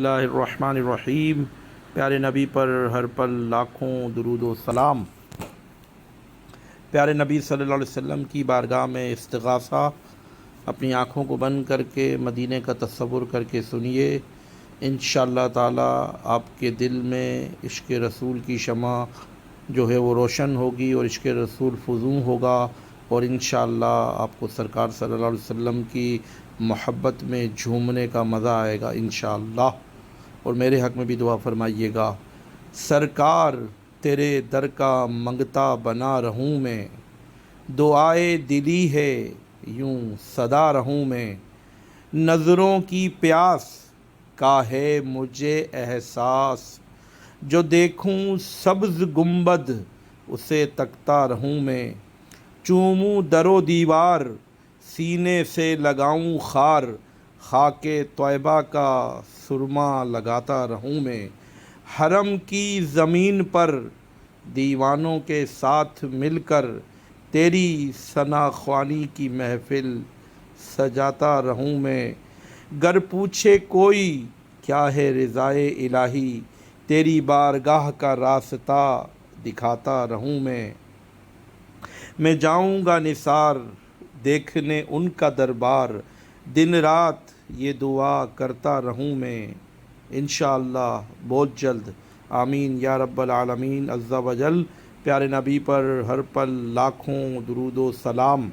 اللہ الرحمن الرحیم۔ پیارے نبی پر ہر پل لاکھوں درود و سلام۔ پیارے نبی صلی اللہ علیہ وسلم کی بارگاہ میں استغاثہ، اپنی آنکھوں کو بند کر کے مدینے کا تصور کر کے سنیے، انشاءاللہ تعالی آپ کے دل میں عشق رسول کی شمع جو ہے وہ روشن ہوگی اور عشق رسول فزوں ہوگا، اور انشاءاللہ آپ کو سرکار صلی اللہ علیہ وسلم کی محبت میں جھومنے کا مزہ آئے گا انشاءاللہ۔ اور میرے حق میں بھی دعا فرمائیے گا۔ سرکار تیرے در کا منگتا بنا رہوں میں، دعائے دلی ہے یوں صدا رہوں میں، نظروں کی پیاس کا ہے مجھے احساس، جو دیکھوں سبز گنبد اسے تکتا رہوں میں، چوموں در و دیوار سینے سے لگاؤں خار، خاک طیبہ کا سرما لگاتا رہوں میں، حرم کی زمین پر دیوانوں کے ساتھ مل کر تیری ثنا خوانی کی محفل سجاتا رہوں میں، گر پوچھے کوئی کیا ہے رضائے الہی، تیری بارگاہ کا راستہ دکھاتا رہوں میں جاؤں گا نثار دیکھنے ان کا دربار، دن رات یہ دعا کرتا رہوں میں انشاءاللہ بہت جلد۔ آمین یا رب العالمین عز و جل۔ پیارے نبی پر ہر پل لاکھوں درود و سلام۔